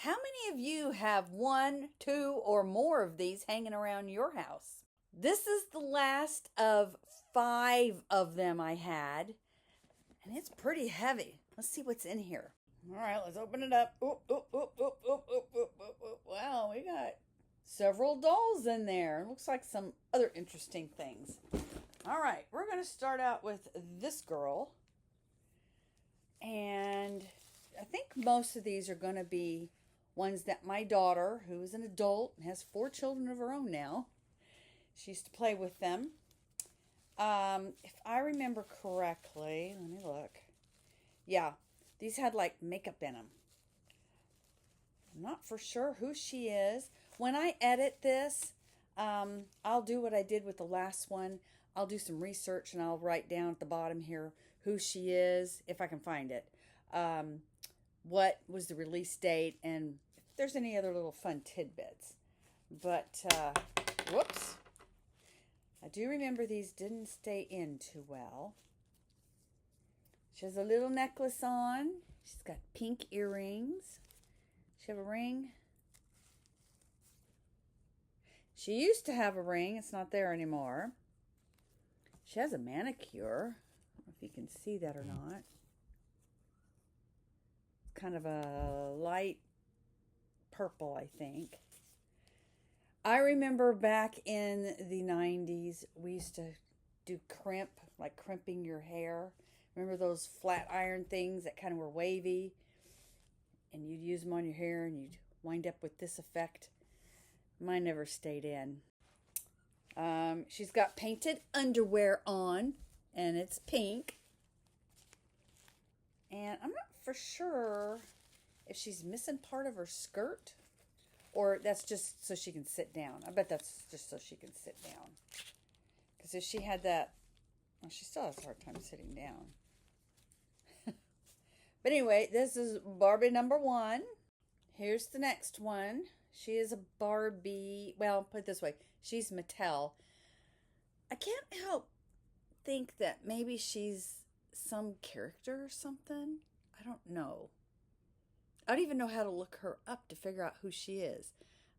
How many of you have one, two, or more of these hanging around your house? This is the last of 5 of them I had, and it's pretty heavy. Let's see what's in here. All right, let's open it up. Oop, oop, oop, oop, oop, oop, oop, oop, oop. Wow, we got several dolls in there. Looks like some other interesting things. All right, we're going to start out with this girl. And I think most of these are going to be ones that my daughter, who is an adult and has 4 children of her own now, she used to play with them. If I remember correctly, let me look. Yeah, these had like makeup in them. I'm not for sure who she is. When I edit this, I'll do what I did with the last one. I'll do some research and I'll write down at the bottom here who she is, if I can find it. What was the release date, and if there's any other little fun tidbits. But, whoops. I do remember these didn't stay in too well. She has a little necklace on. She's got pink earrings. She have a ring. She used to have a ring. It's not there anymore. She has a manicure. I don't know if you can see that or not. It's kind of a light purple, I think. I remember back in the 90s, we used to do crimp, like crimping your hair. Remember those flat iron things that kind of were wavy? And you'd use them on your hair and you'd wind up with this effect. Mine never stayed in. She's got painted underwear on, and it's pink. And I'm not for sure if she's missing part of her skirt, or that's just so she can sit down. I bet that's just so she can sit down. Because if she had that, well, she still has a hard time sitting down. But anyway, this is Barbie number 1. Here's the next one. She is a Barbie. Well, put it this way. She's Mattel. I can't help think that maybe she's some character or something. I don't know. I don't even know how to look her up to figure out who she is.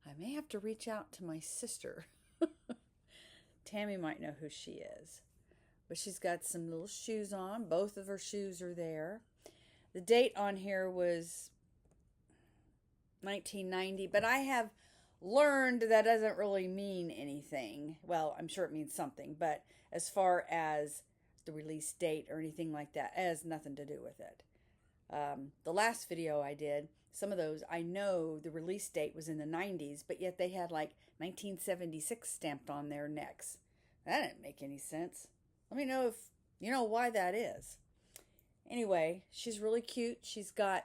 I may have to reach out to my sister. Tammy might know who she is. But she's got some little shoes on. Both of her shoes are there. The date on here was 1990, but I have learned that doesn't really mean anything. Well, I'm sure it means something, but as far as the release date or anything like that, it has nothing to do with it. The last video I did, some of those, I know the release date was in the 90s, but yet they had like 1976 stamped on their necks. That didn't make any sense. Let me know if you know why that is. Anyway, she's really cute. She's got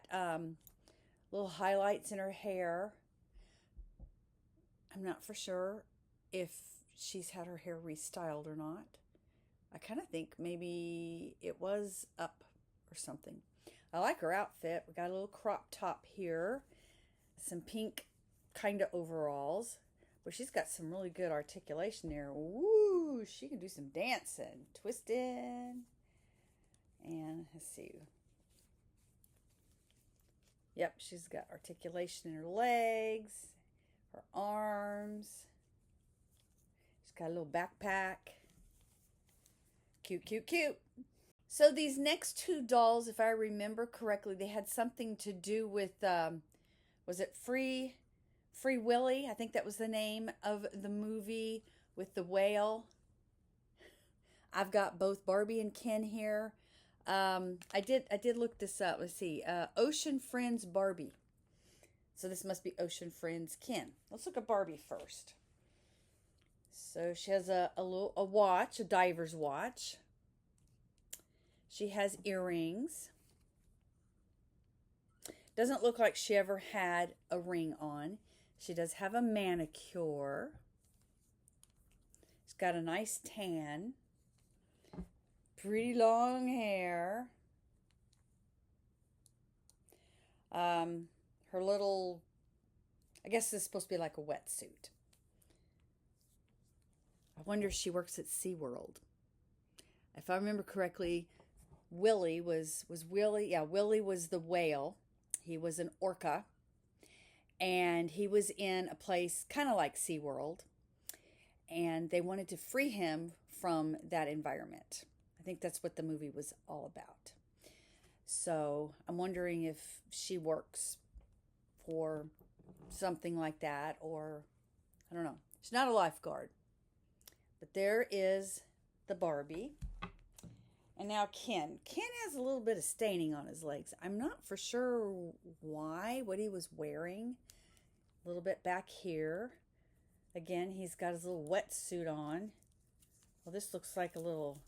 little highlights in her hair. I'm not for sure if she's had her hair restyled or not. I kind of think maybe it was up or something. I like her outfit. We got a little crop top here. Some pink kind of overalls. But she's got some really good articulation there. Woo! She can do some dancing. Twisting. And let's see. Yep, she's got articulation in her legs, her arms. She's got a little backpack. Cute, cute, cute. So these next 2 dolls, if I remember correctly, they had something to do with, was it Free Willy? I think that was the name of the movie with the whale. I've got both Barbie and Ken here. I did look this up. Let's see. Ocean Friends Barbie. So this must be Ocean Friends Ken. Let's look at Barbie first. So she has a watch, a diver's watch. She has earrings. Doesn't look like she ever had a ring on. She does have a manicure. She's got a nice tan. Pretty long hair. Her little, I guess this is supposed to be like a wetsuit. I wonder if she works at SeaWorld. If I remember correctly, Willie was Willie. Yeah, Willie was the whale. He was an orca. And he was in a place kind of like SeaWorld, and they wanted to free him from that environment. I think that's what the movie was all about. So I'm wondering if she works for something like that, or I don't know. She's not a lifeguard. But there is the Barbie. And now Ken. Ken has a little bit of staining on his legs. I'm not for sure why, what he was wearing. A little bit back here. Again, he's got his little wetsuit on. Well, this looks like a little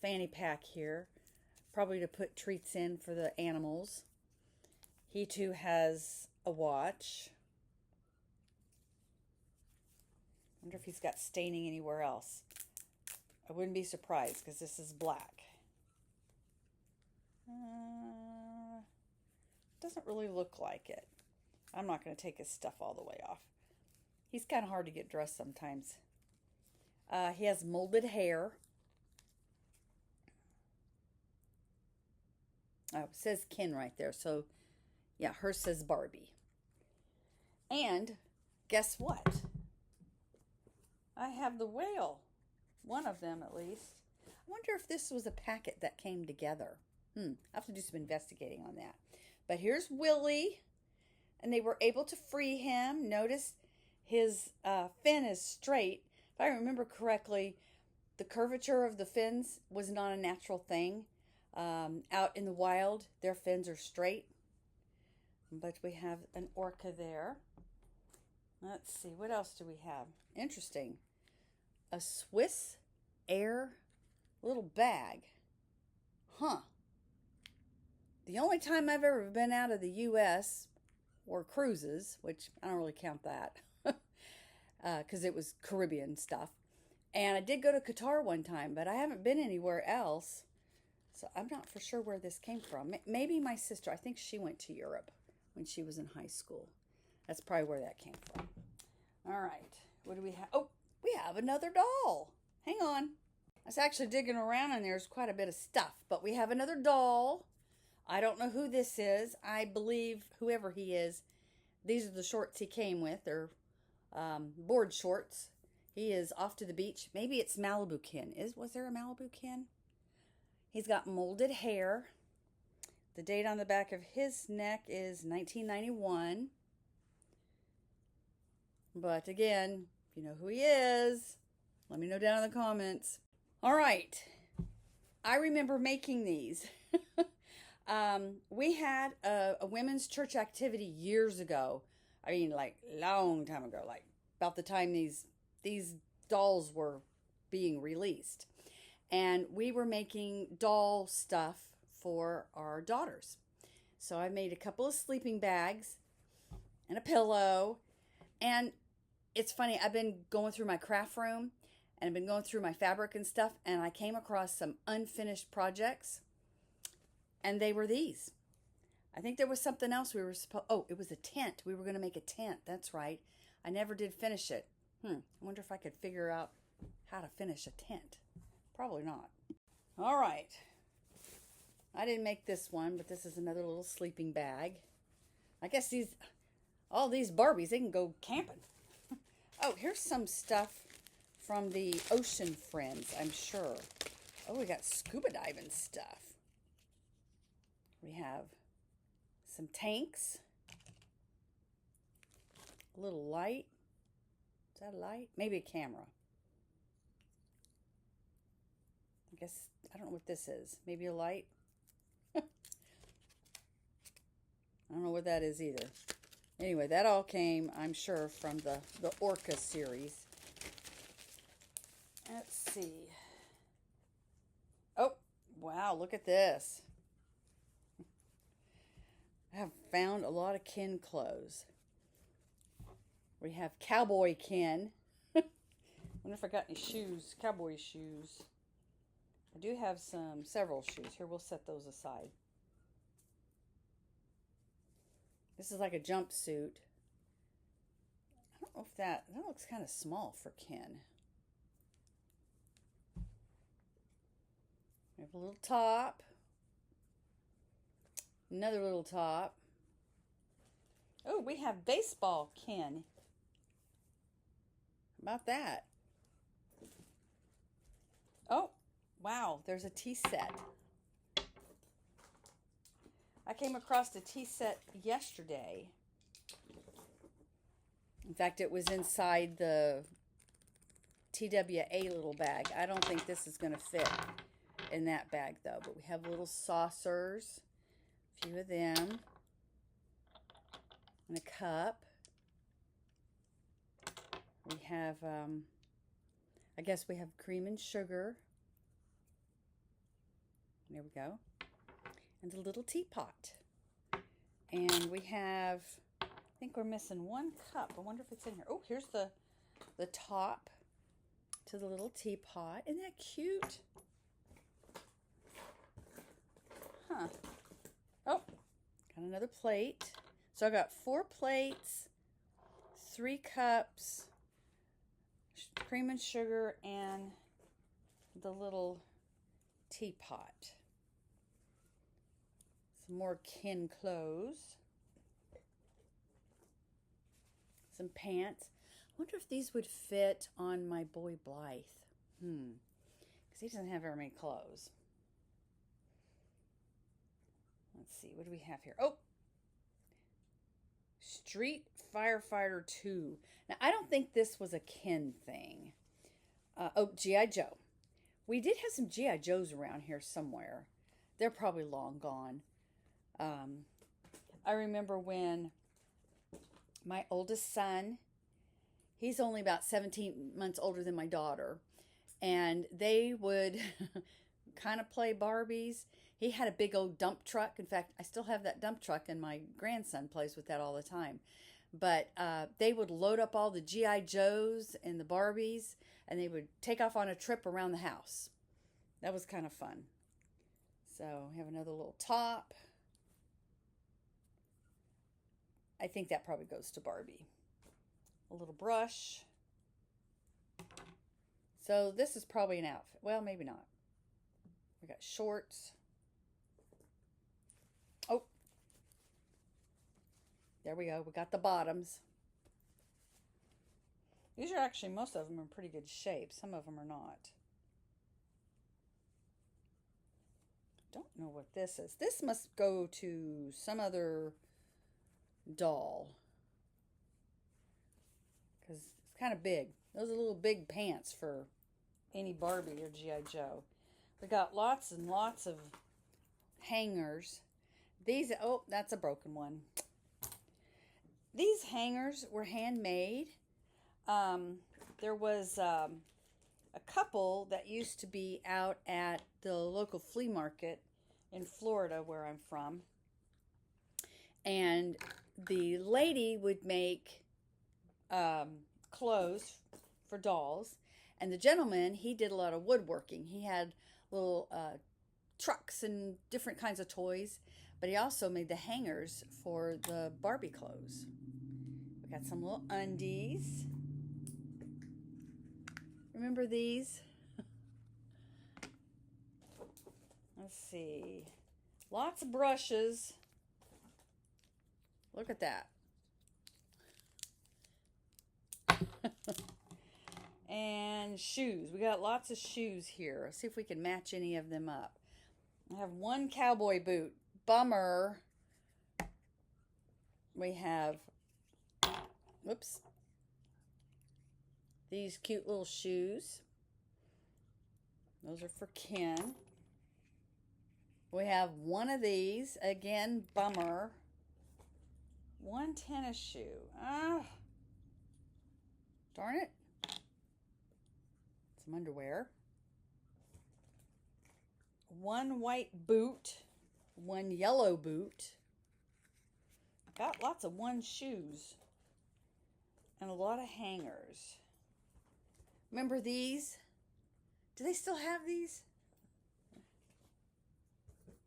fanny pack here. Probably to put treats in for the animals. He too has a watch. Wonder if he's got staining anywhere else. I wouldn't be surprised because this is black. Doesn't really look like it. I'm not going to take his stuff all the way off. He's kind of hard to get dressed sometimes. He has molded hair. Oh, it says Ken right there. So, yeah, hers says Barbie. And guess what? I have the whale. One of them, at least. I wonder if this was a packet that came together. I have to do some investigating on that. But here's Willie. And they were able to free him. Notice his fin is straight. If I remember correctly, the curvature of the fins was not a natural thing. Out in the wild, their fins are straight. But we have an orca there. Let's see, what else do we have? Interesting. A Swiss Air little bag. Huh. The only time I've ever been out of the U.S. or cruises, which I don't really count that, because it was Caribbean stuff. And I did go to Qatar one time, but I haven't been anywhere else. So I'm not for sure where this came from. Maybe my sister, I think she went to Europe when she was in high school. That's probably where that came from. All right. What do we have? Oh, we have another doll. Hang on. I was actually digging around and there's quite a bit of stuff. But we have another doll. I don't know who this is. I believe whoever he is, these are the shorts he came with. They're board shorts. He is off to the beach. Maybe it's Malibu Ken. Was there a Malibu Ken? He's got molded hair. The date on the back of his neck is 1991. But again, if you know who he is, let me know down in the comments. All right. I remember making these. We had a women's church activity years ago. I mean, like long time ago, like about the time these dolls were being released. And we were making doll stuff for our daughters. So I made a couple of sleeping bags and a pillow. And it's funny, I've been going through my craft room and I've been going through my fabric and stuff, and I came across some unfinished projects, and they were these. I think there was something else we were supposed... Oh, it was a tent. We were going to make a tent. That's right. I never did finish it. I wonder if I could figure out how to finish a tent. Probably not. All right. I didn't make this one, but this is another little sleeping bag. I guess all these Barbies, they can go camping. Oh, here's some stuff from the Ocean Friends, I'm sure. Oh, we got scuba diving stuff. We have some tanks. A little light. Is that a light? Maybe a camera. I guess, I don't know what this is. Maybe a light? I don't know what that is either. Anyway, that all came, I'm sure, from the Orca series. Let's see. Oh, wow, look at this. I have found a lot of Ken clothes. We have Cowboy Ken. Wonder if I got any shoes, cowboy shoes. I do have several shoes. Here, we'll set those aside. This is like a jumpsuit. I don't know if that looks kind of small for Ken. We have a little top. Another little top. Oh, we have baseball kin. How about that? Oh, wow, there's a tea set. I came across a tea set yesterday. In fact, it was inside the TWA little bag. I don't think this is going to fit in that bag, though. But we have little saucers, a few of them, and a cup. We have, I guess we have cream and sugar. There we go. And a little teapot. And we have, I think we're missing one cup. I wonder if it's in here. Oh, here's the top to the little teapot. Isn't that cute? Huh. Oh, got another plate. So I got 4 plates, 3 cups, cream and sugar, and the little teapot. Some more kin clothes. Some pants. I wonder if these would fit on my boy Blythe. Because he doesn't have very many clothes. Let's see, what do we have here? Oh! Street Firefighter 2. Now, I don't think this was a kin thing. Oh, G.I. Joe. We did have some G.I. Joes around here somewhere. They're probably long gone. I remember when my oldest son, he's only about 17 months older than my daughter, and they would kind of play Barbies. He had a big old dump truck. In fact, I still have that dump truck, and my grandson plays with that all the time. But they would load up all the G.I. Joes and the Barbies, and they would take off on a trip around the house. That was kind of fun. So we have another little top. I think that probably goes to Barbie. A little brush. So this is probably an outfit. Well, maybe not. We got shorts. Oh. There we go. We got the bottoms. These are actually, most of them are in pretty good shape. Some of them are not. Don't know what this is. This must go to some other doll. Because it's kind of big. Those are little big pants for any Barbie or G.I. Joe. We got lots and lots of hangers. These, oh, that's a broken one. These hangers were handmade. There was a couple that used to be out at the local flea market in Florida, where I'm from. And the lady would make clothes for dolls. And the gentleman, he did a lot of woodworking. He had little trucks and different kinds of toys. But he also made the hangers for the Barbie clothes. We got some little undies. Remember these? Let's see. Lots of brushes. Look at that. And shoes. We got lots of shoes here. Let's see if we can match any of them up. I have one cowboy boot. Bummer. We have, whoops, these cute little shoes. Those are for Ken. We have one of these. Again, bummer. One tennis shoe. Ah, darn it. Some underwear. One white boot. One yellow boot. Got lots of one shoes. And a lot of hangers. Remember these? Do they still have these?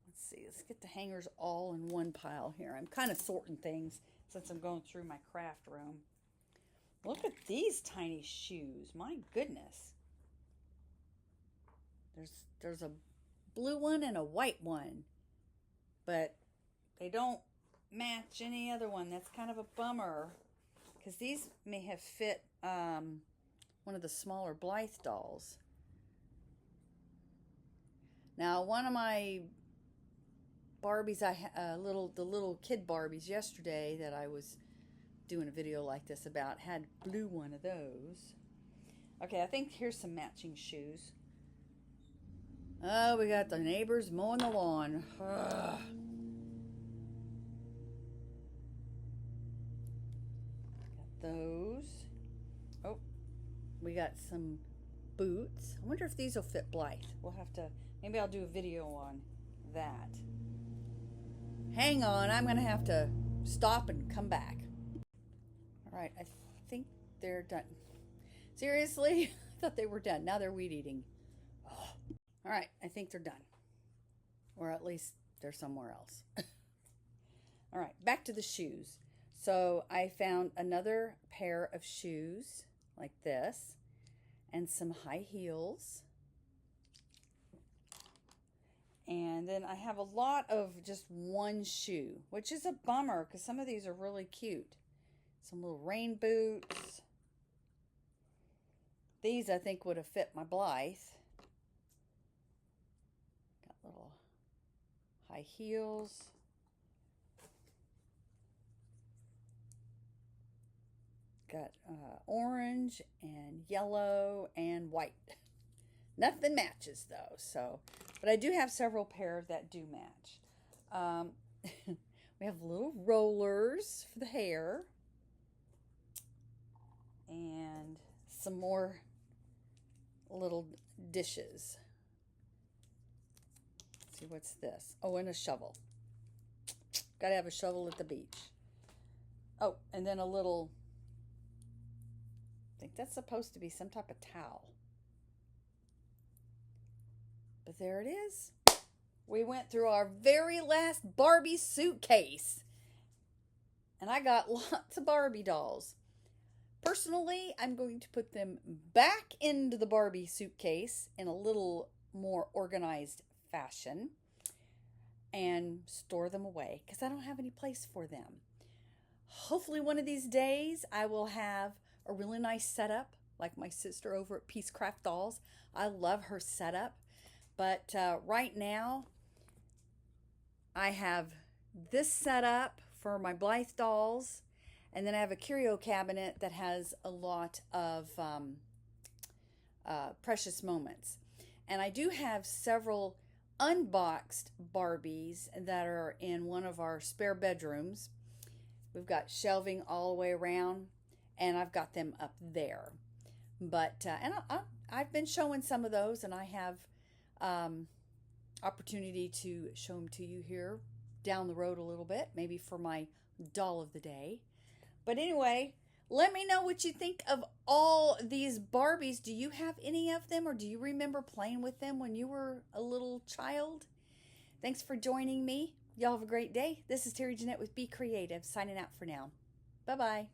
Let's see. Let's get the hangers all in one pile here. I'm kind of sorting things since I'm going through my craft room. Look at these tiny shoes. My goodness. There's a blue one and a white one. But they don't match any other one. That's kind of a bummer, because these may have fit one of the smaller Blythe dolls. Now, one of my Barbies, the little kid Barbies yesterday that I was doing a video like this about, had blue one of those. Okay, I think here's some matching shoes. Oh, we got the neighbors mowing the lawn. Ugh. Got those. Oh, we got some boots. I wonder if these will fit Blythe. We'll have to, maybe I'll do a video on that. Hang on, I'm going to have to stop and come back. All right, I think they're done. Seriously? I thought they were done. Now they're weed eating. Oh. All right, I think they're done. Or at least they're somewhere else. All right, back to the shoes. So I found another pair of shoes like this and some high heels. And then I have a lot of just one shoe, which is a bummer because some of these are really cute. Some little rain boots. These I think would have fit my Blythe. Got little high heels. Got orange and yellow and white. Nothing matches though, so, but I do have several pairs that do match. We have little rollers for the hair and some more little dishes. Let's see, what's this? Oh, and a shovel. Gotta have a shovel at the beach. Oh, and then a little, I think that's supposed to be some type of towel. But there it is. We went through our very last Barbie suitcase. And I got lots of Barbie dolls. Personally, I'm going to put them back into the Barbie suitcase in a little more organized fashion and store them away because I don't have any place for them. Hopefully one of these days I will have a really nice setup like my sister over at Peacecraft Dolls. I love her setup. But right now, I have this set up for my Blythe dolls, and then I have a curio cabinet that has a lot of precious moments. And I do have several unboxed Barbies that are in one of our spare bedrooms. We've got shelving all the way around, and I've got them up there. But and I've been showing some of those, and I have opportunity to show them to you here down the road a little bit, maybe for my doll of the day. But anyway, let me know what you think of all these Barbies. Do you have any of them, or do you remember playing with them when you were a little child? Thanks for joining me. Y'all have a great day. This is Terry Jeanette with Be Creative, signing out for now. Bye-bye.